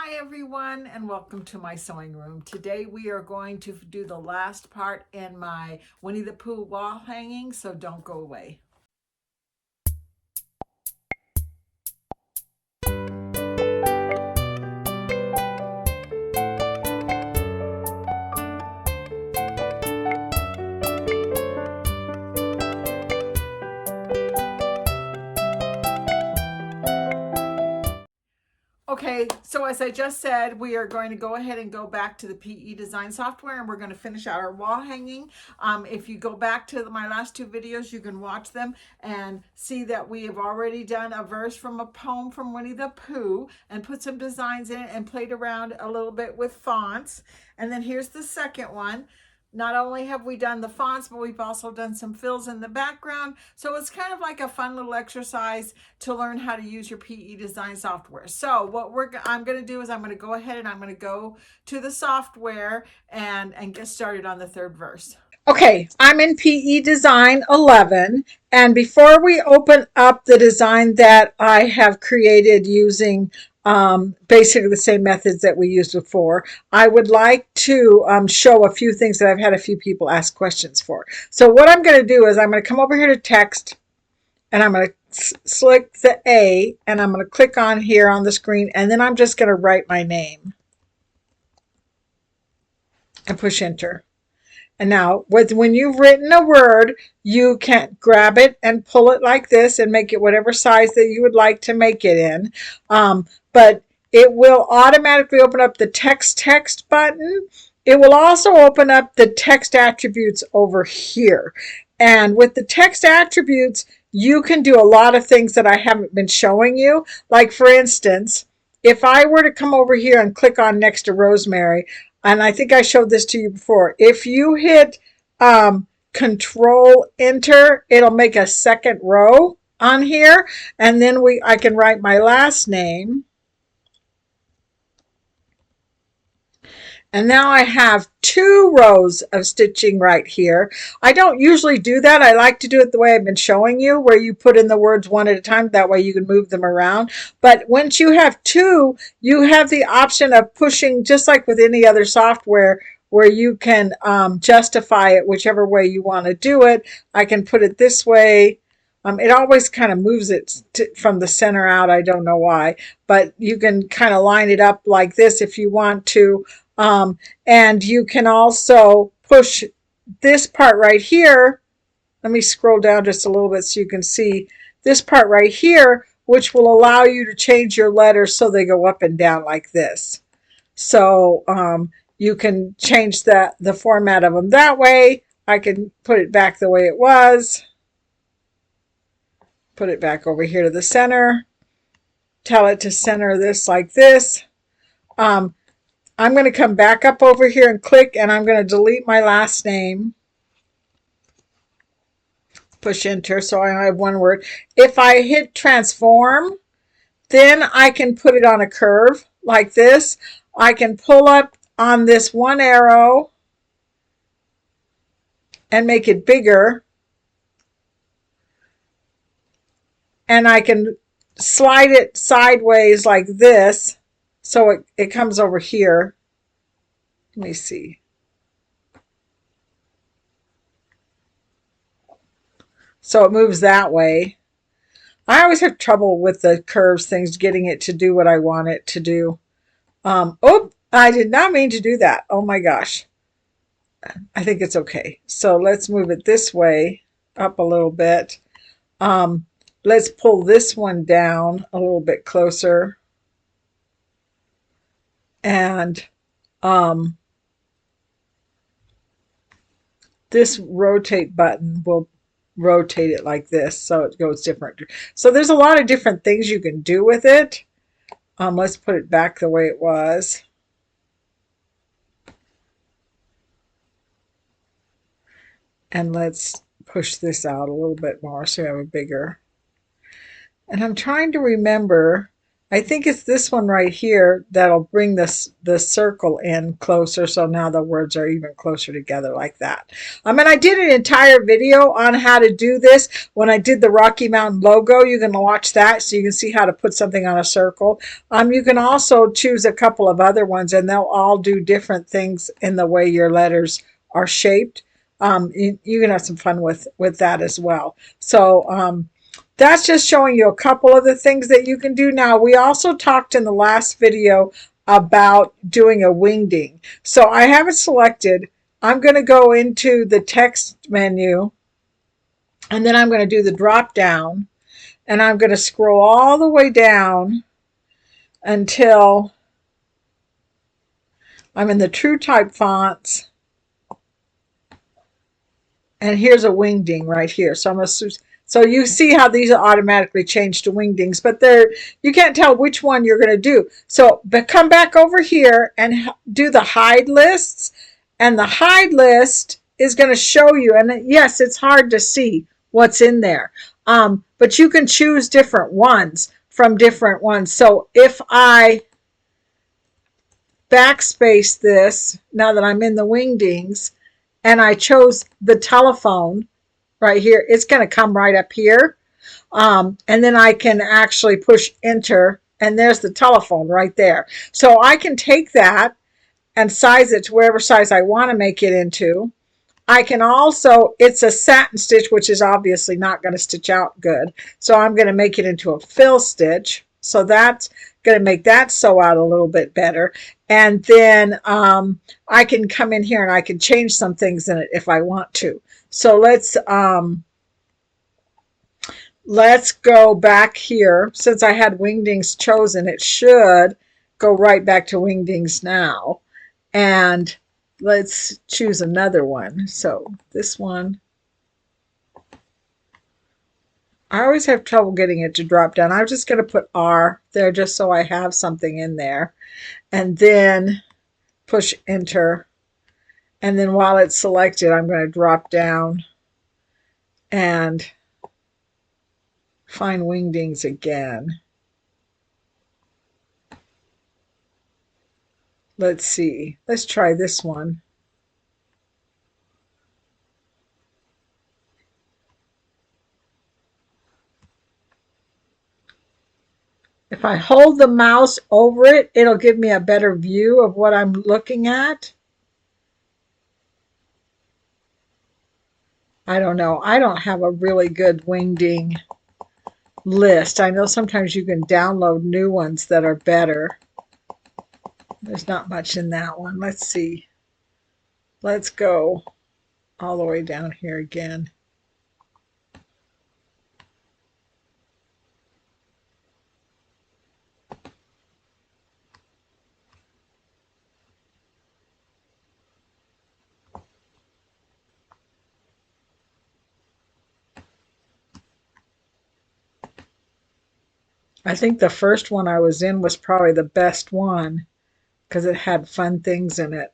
Hi everyone, and welcome to my sewing room. Today we are going to do the last part in my Winnie the Pooh wall hanging, so don't go away. Okay, so as I just said, we are going to go ahead and go back to the PE design software, and we're going to finish out our wall hanging. If you go back to my last two videos, you can watch them and see that we have already done a verse from a poem from Winnie the Pooh and put some designs in it and played around a little bit with fonts. And then here's the second one. Not only have we done the fonts, but we've also done some fills in the background. So it's kind of like a fun little exercise to learn how to use your PE design software. So what I'm going to do is I'm going to go ahead and I'm going to go to the software and get started on the third verse. Okay, I'm in PE Design 11, and before we open up the design that I have created using basically the same methods that we used before, I would like to show a few things that I've had a few people ask questions for. So what I'm going to do is I'm going to come over here to text, and I'm going to select the A, and I'm going to click on here on the screen, and then I'm just going to write my name and push enter. And now, when you've written a word, you can grab it and pull it like this and make it whatever size that you would like to make it in. But it will automatically open up the text button. It will also open up the text attributes over here. And with the text attributes, you can do a lot of things that I haven't been showing you. Like, for instance, if I were to come over here and click on next to Rosemary, and I think I showed this to you before. If you hit Control Enter, it'll make a second row on here, and then I can write my last name. And now I have 2 rows of stitching right here. I don't usually do that. I like to do it the way I've been showing you, where you put in the words one at a time. That way you can move them around. But once you have 2, you have the option of pushing, just like with any other software, where you can justify it whichever way you want to do it. I can put it this way. It always kind of moves it from the center out. I don't know why, but you can kind of line it up like this if you want to. And you can also push this part right here. Let me scroll down just a little bit so you can see this part right here, which will allow you to change your letters so they go up and down like this. So you can change the format of them that way. I can put it back the way it was. Put it back over here to the center. Tell it to center this like this. I'm going to come back up over here and click, and I'm going to delete my last name. Push enter so I have one word. If I hit transform, then I can put it on a curve like this. I can pull up on this one arrow and make it bigger. And I can slide it sideways like this so it comes over here. Let me see. So it moves that way. I always have trouble with the curves things, getting it to do what I want it to do. Oh, I did not mean to do that. Oh my gosh. I think it's okay. So let's move it this way up a little bit. Let's pull this one down a little bit closer. And this rotate button will rotate it like this so it goes different. So there's a lot of different things you can do with it. Let's put it back the way it was. And let's push this out a little bit more so we have a bigger. And I'm trying to remember, I think it's this one right here that'll bring the circle in closer. So now the words are even closer together like that. And I did an entire video on how to do this when I did the Rocky Mountain logo. You can watch that so you can see how to put something on a circle. You can also choose a couple of other ones and they'll all do different things in the way your letters are shaped. You can have some fun with that as well. So that's just showing you a couple of the things that you can do. Now, we also talked in the last video about doing a wingding. So I have it selected. I'm going to go into the text menu and then I'm going to do the drop down and I'm going to scroll all the way down until I'm in the true type fonts. And here's a wingding right here. So I'm going to so you see how these automatically change to wingdings, but you can't tell which one you're going to do. So but come back over here and do the hide lists. And the hide list is going to show you. And yes, it's hard to see what's in there. But you can choose different ones from different ones. So if I backspace this, now that I'm in the wingdings, and I chose the telephone right here, it's going to come right up here. And then I can actually push enter and there's the telephone right there. So I can take that and size it to whatever size I want to make it into. I can also, it's a satin stitch, which is obviously not going to stitch out good. So I'm going to make it into a fill stitch. So that's going to make that sew out a little bit better. And then I can come in here and I can change some things in it if I want to. So let's go back here. Since I had Wingdings chosen, it should go right back to Wingdings now. And let's choose another one. So this one, I always have trouble getting it to drop down. I'm just going to put R there just so I have something in there. And then push enter. And then while it's selected, I'm going to drop down and find Wingdings again. Let's see. Let's try this one. If I hold the mouse over it, it'll give me a better view of what I'm looking at. I don't know. I don't have a really good wingding list. I know sometimes you can download new ones that are better. There's not much in that one. Let's see. Let's go all the way down here again. I think the first one I was in was probably the best one because it had fun things in it.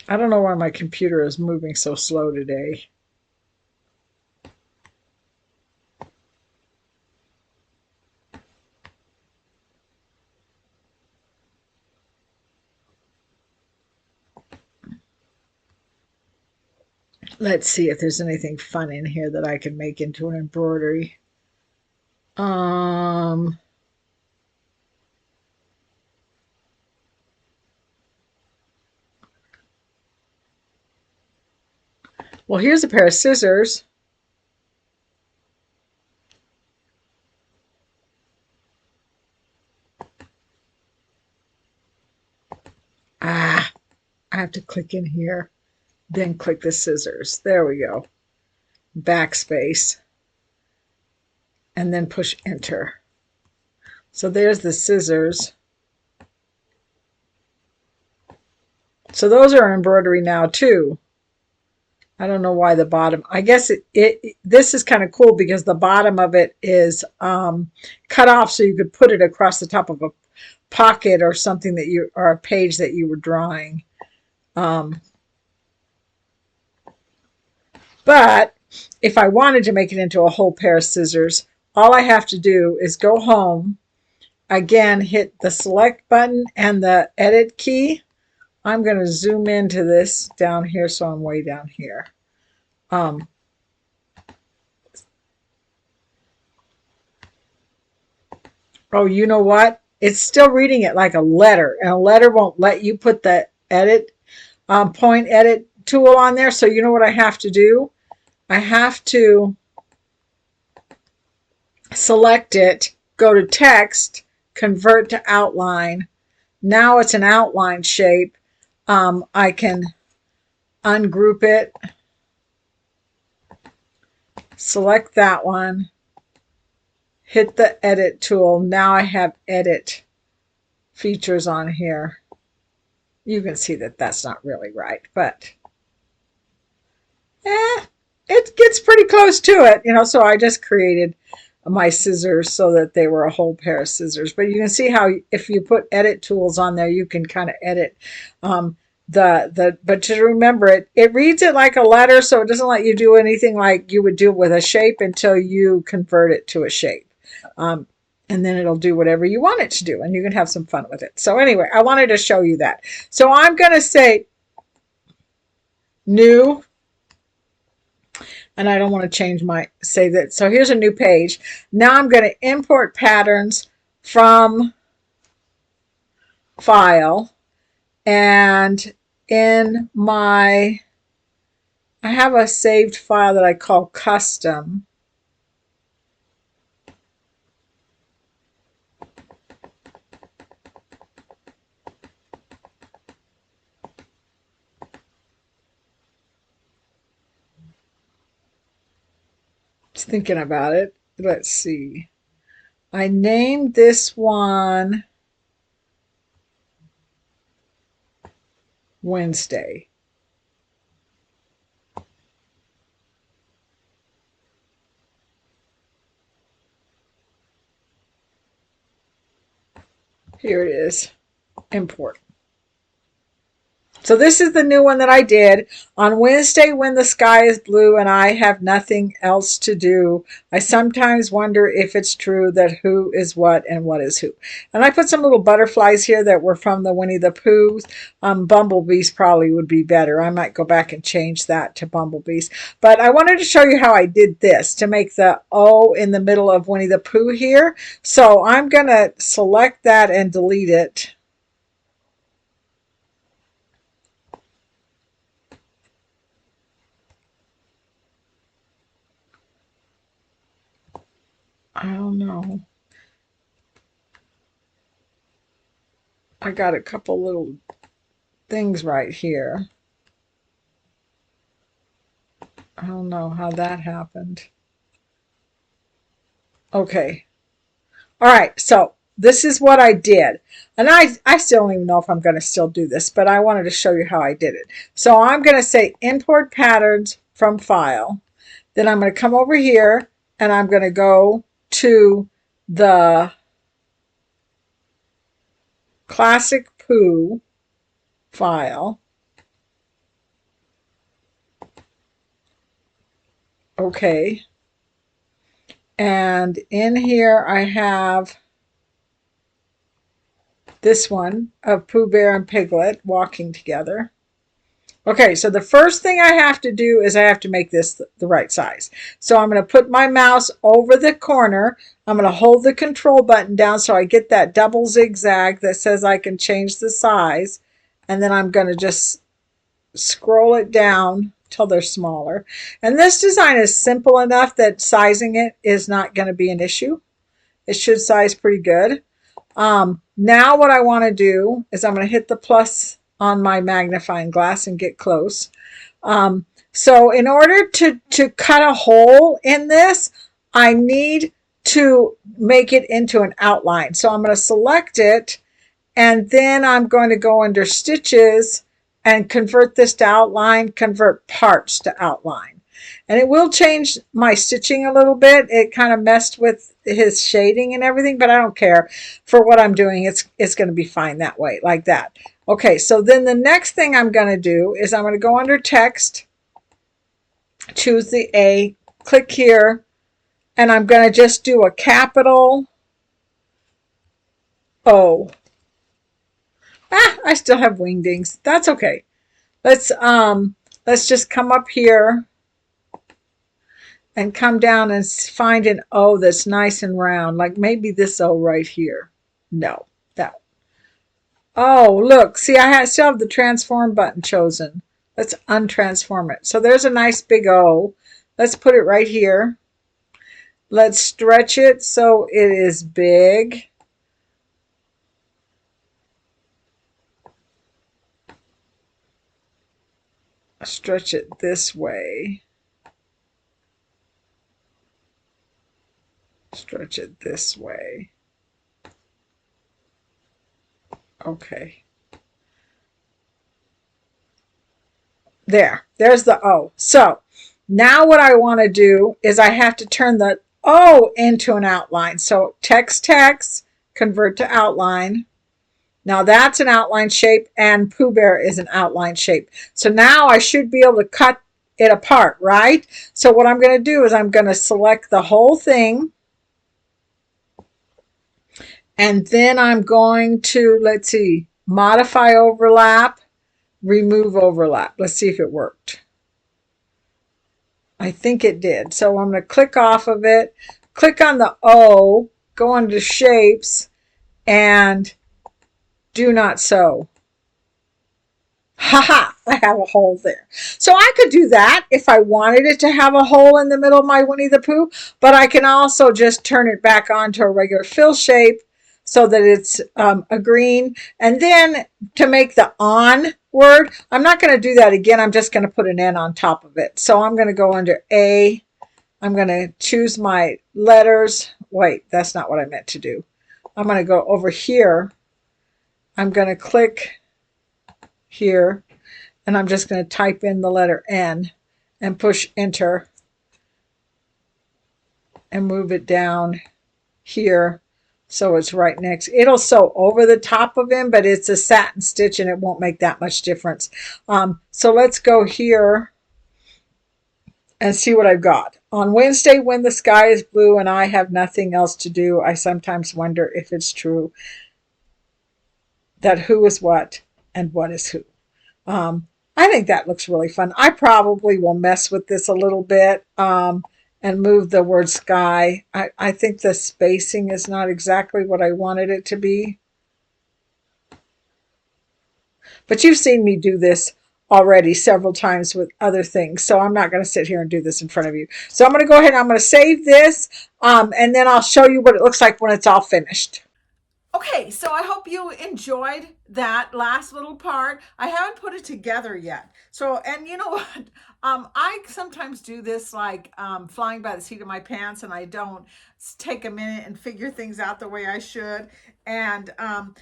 I don't know why my computer is moving so slow today. Let's see if there's anything fun in here that I can make into an embroidery. Well, here's a pair of scissors. I have to click in here, then click the scissors. There we go. Backspace. And then push enter. So there's the scissors. So those are embroidery now too. I don't know why the bottom, I guess this is kind of cool because the bottom of it is cut off so you could put it across the top of a pocket or something or a page that you were drawing. But if I wanted to make it into a whole pair of scissors, all I have to do is go home, again, hit the select button and the edit key. I'm going to zoom into this down here so I'm way down here. Oh, you know what? It's still reading it like a letter, and a letter won't let you put the edit point edit tool on there. So you know what I have to do? I have to select it, go to text, convert to outline. Now it's an outline shape. I can ungroup it, select that one, hit the edit tool. Now I have edit features on here. You can see that that's not really right, but it gets pretty close to it, you know. So I just created my scissors so that they were a whole pair of scissors. But you can see how if you put edit tools on there, you can kind of edit but to remember it reads it like a letter, so it doesn't let you do anything like you would do with a shape until you convert it to a shape. And then it'll do whatever you want it to do, and you can have some fun with it. So anyway, I wanted to show you that. So I'm going to say new, and I don't want to change my, say that. So here's a new page. Now I'm going to import patterns from file, and in my, I have a saved file that I call custom. Just thinking about it. Let's see. I named this one Wednesday. Here it is. Import. So this is the new one that I did. On Wednesday, when the sky is blue and I have nothing else to do, I sometimes wonder if it's true that who is what and what is who. And I put some little butterflies here that were from the Winnie the Pooh. Bumblebees probably would be better. I might go back and change that to bumblebees. But I wanted to show you how I did this to make the O in the middle of Winnie the Pooh here. So I'm going to select that and delete it. I don't know. I got a couple little things right here. I don't know how that happened. Okay. All right. So this is what I did. And I still don't even know if I'm going to still do this, but I wanted to show you how I did it. So I'm going to say import patterns from file. Then I'm going to come over here and I'm going to go to the Classic Pooh file. Okay. And in here I have this one of Pooh Bear and Piglet walking together. Okay, so the first thing I have to do is I have to make this the right size. So I'm going to put my mouse over the corner. I'm going to hold the control button down so I get that double zigzag that says I can change the size. And then I'm going to just scroll it down till they're smaller. And this design is simple enough that sizing it is not going to be an issue. It should size pretty good. Now what I want to do is I'm going to hit the plus on my magnifying glass and get close. So in order to cut a hole in this, I need to make it into an outline. So I'm going to select it, and then I'm going to go under stitches and convert this to outline, convert parts to outline. And it will change my stitching a little bit. It kind of messed with his shading and everything, but I don't care. For what I'm doing, it's going to be fine that way, like that. Okay, so then the next thing I'm going to do is I'm going to go under text, choose the A, click here, and I'm going to just do a capital O. I still have wingdings. That's okay. Let's just come up here and come down and find an O that's nice and round, like maybe this O right here. No, that. Oh, look, see, still have the transform button chosen. Let's untransform it. So there's a nice big O. Let's put it right here. Let's stretch it so it is big. Stretch it this way. Stretch it this way. Okay. There's the O. So now what I want to do is I have to turn the O into an outline. So text, convert to outline. Now that's an outline shape, and Pooh Bear is an outline shape. So now I should be able to cut it apart, right? So what I'm going to do is I'm going to select the whole thing. And then I'm going to, let's see, modify overlap, remove overlap. Let's see if it worked. I think it did. So I'm going to click off of it, click on the O, go into shapes, and do not sew. Haha, I have a hole there. So I could do that if I wanted it to have a hole in the middle of my Winnie the Pooh, but I can also just turn it back onto a regular fill shape so that it's a green. And then to make the on word, I'm not going to do that again. I'm just going to put an N on top of it. So I'm going to go under A. I'm going to choose my letters. Wait, that's not what I meant to do. I'm going to go over here. I'm going to click here, and I'm just going to type in the letter N and push enter and move it down here so it's right next. It'll sew over the top of him, but it's a satin stitch and it won't make that much difference. So let's go here and see what I've got. On Wednesday, when the sky is blue and I have nothing else to do, I sometimes wonder if it's true that who is what and what is who. I think that looks really fun. I probably will mess with this a little bit and move the word sky. I think the spacing is not exactly what I wanted it to be. But you've seen me do this already several times with other things, so I'm not going to sit here and do this in front of you. So I'm going to go ahead and I'm going to save this, and then I'll show you what it looks like when it's all finished. Okay, so I hope you enjoyed that last little part. I haven't put it together yet. So, and you know what? I sometimes do this like flying by the seat of my pants, and I don't take a minute and figure things out the way I should. And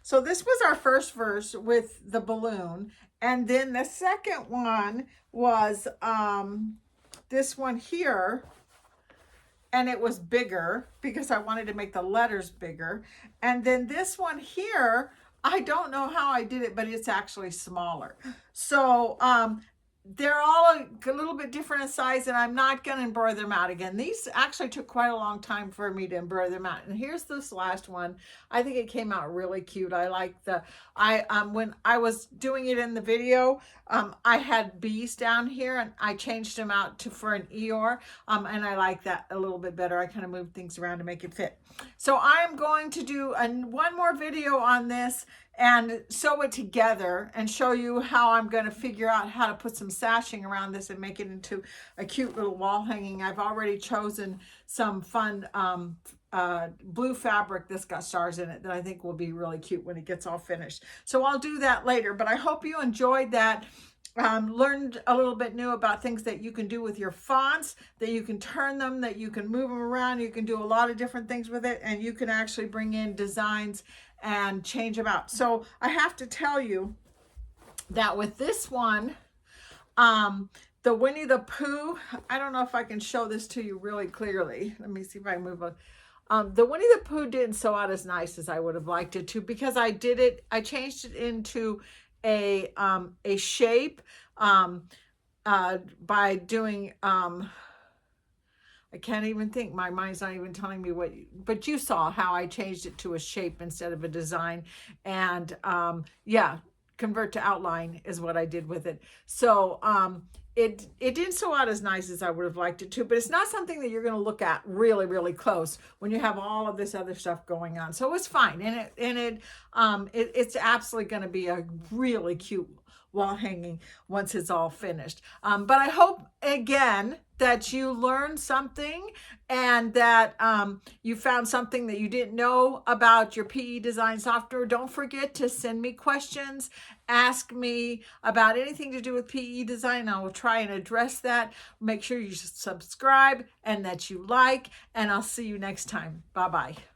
so this was our first verse with the balloon. And then the second one was this one here, and it was bigger because I wanted to make the letters bigger. And then this one here, I don't know how I did it, but it's actually smaller. So they're all a little bit different in size, and I'm not going to embroider them out again. These actually took quite a long time for me to embroider them out. And here's this last one. I think it came out really cute. I like when I was doing it in the video, I had bees down here, and I changed them out for an Eeyore, and I like that a little bit better. I kind of moved things around to make it fit. So I'm going to do one more video on this and sew it together and show you how I'm going to figure out how to put some sashing around this and make it into a cute little wall hanging. I've already chosen some fun blue fabric that's got stars in it that I think will be really cute when it gets all finished. So I'll do that later, but I hope you enjoyed that. Learned a little bit new about things that you can do with your fonts, that you can turn them, that you can move them around, you can do a lot of different things with it, and you can actually bring in designs and change them out. So I have to tell you that with this one, the Winnie the Pooh, I don't know if I can show this to you really clearly. Let me see if I can move on. The Winnie the Pooh didn't sew out as nice as I would have liked it to, because I changed it into a shape by doing I can't even think. My mind's not even telling me what, but you saw how I changed it to a shape instead of a design. And yeah, convert to outline is what I did with it. So it didn't sew out as nice as I would have liked it to, but it's not something that you're going to look at really, really close when you have all of this other stuff going on. So it's fine. It's absolutely going to be a really cute wall hanging once it's all finished. But I hope again that you learned something and that you found something that you didn't know about your PE design software. Don't forget to send me questions, ask me about anything to do with PE design. I will try and address that. Make sure you subscribe and that you like, and I'll see you next time. Bye-bye.